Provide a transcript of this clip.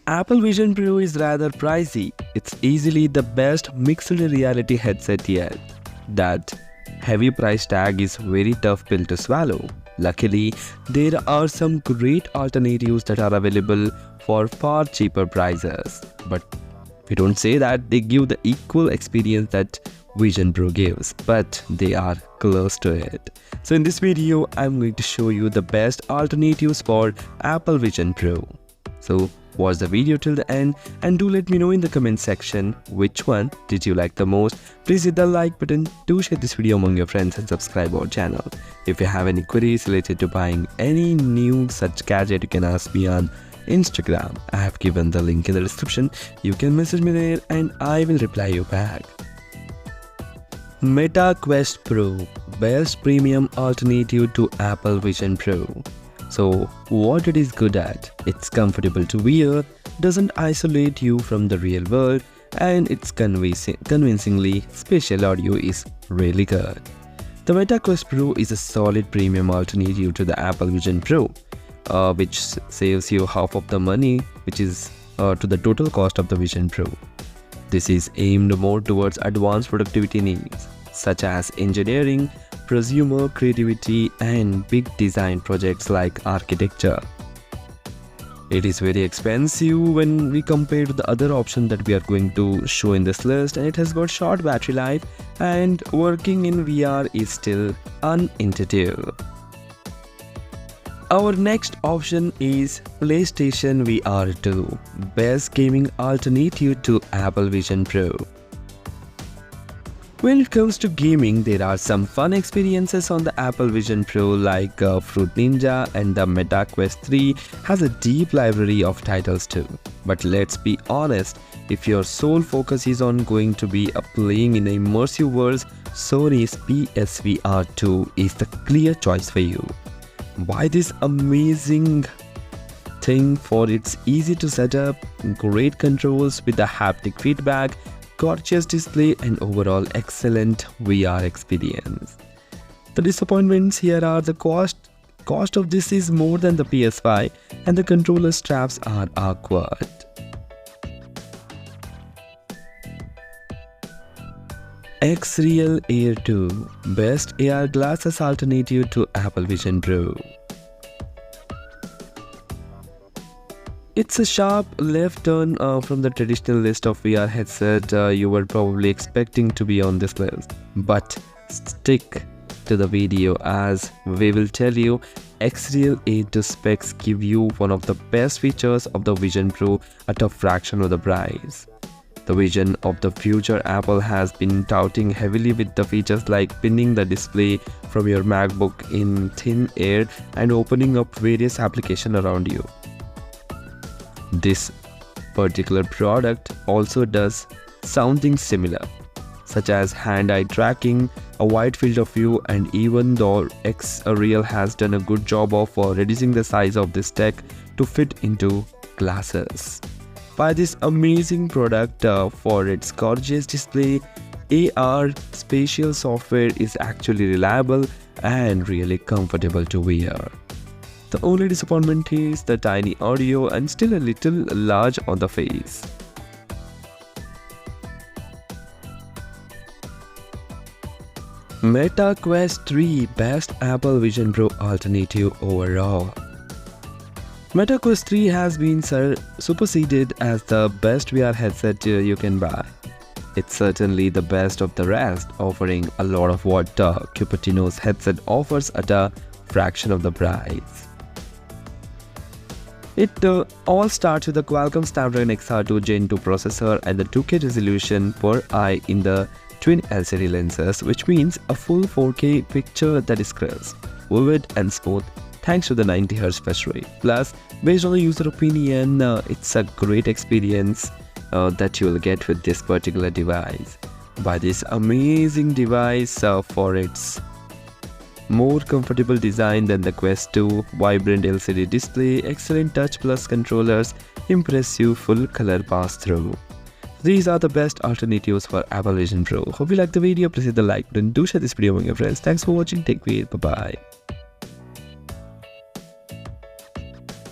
Apple Vision Pro is rather pricey. It's easily the best mixed reality headset yet. That heavy price tag is very tough pill to swallow. Luckily, there are some great alternatives that are available for far cheaper prices. But we don't say that they give the equal experience that Vision Pro gives, but they are close to it. So in this video, I'm going to show you the best alternatives for Apple Vision Pro. So watch the video till the end and do let me know in the comment section which one did you like the most. Please hit the like button, do share this video among your friends and subscribe our channel. If you have any queries related to buying any new such gadget, you can ask me on Instagram. I have given the link in the description. You can message me there and I will reply you back. Meta Quest Pro, best premium alternative to Apple Vision Pro. So what it is good at? It's comfortable to wear, doesn't isolate you from the real world, and its convincingly spatial audio is really good. The Meta Quest Pro is a solid premium alternative to the Apple Vision Pro, which saves you half of the money, which is to the total cost of the Vision Pro. This is aimed more towards advanced productivity needs, such as engineering, prosumer creativity, and big design projects like architecture. It is very expensive when we compare to the other option that we are going to show in this list, and it has got short battery life, and working in VR is still unintuitive. Our next option is PlayStation VR 2, best gaming alternative to Apple Vision Pro. When it comes to gaming, there are some fun experiences on the Apple Vision Pro like Fruit Ninja, and the Meta Quest 3 has a deep library of titles too. But let's be honest, if your sole focus is on going to be playing in immersive worlds, Sony's PSVR 2 is the clear choice for you. Buy this amazing thing for its easy to set up, great controls with the haptic feedback, gorgeous display, and overall excellent VR experience. The disappointments here are the cost. Cost of this is more than the PS5 and the controller straps are awkward. XReal Air 2, best AR glasses alternative to Apple Vision Pro. It's a sharp left turn from the traditional list of VR headset you were probably expecting to be on this list. But stick to the video as we will tell you XReal Air 2 specs give you one of the best features of the Vision Pro at a fraction of the price. The vision of the future Apple has been touting heavily with the features like pinning the display from your MacBook in thin air and opening up various applications around you. This particular product also does something similar, such as hand-eye tracking, a wide field of view, and even though XReal has done a good job of reducing the size of this tech to fit into glasses. Buy this amazing product for its gorgeous display. AR spatial software is actually reliable and really comfortable to wear. The only disappointment is the tiny audio and still a little large on the face. Meta Quest 3, best Apple Vision Pro alternative overall. Meta Quest 3 has been superseded as the best VR headset you can buy. It's certainly the best of the rest, offering a lot of what Cupertino's headset offers at a fraction of the price. It all starts with the Qualcomm Snapdragon XR2 Gen 2 processor and the 2K resolution per eye in the twin LCD lenses, which means a full 4K picture that is crisp, vivid, and smooth thanks to the 90Hz refresh rate. Plus, based on the user opinion, it's a great experience that you will get with this particular device. Buy this amazing device for its more comfortable design than the Quest 2, vibrant LCD display, excellent touch plus controllers, impressive full color pass-through. These are the best alternatives for Apple Vision Pro. Hope you liked the video. Please hit the like button. Do share this video among your friends. Thanks for watching. Take care. Bye bye.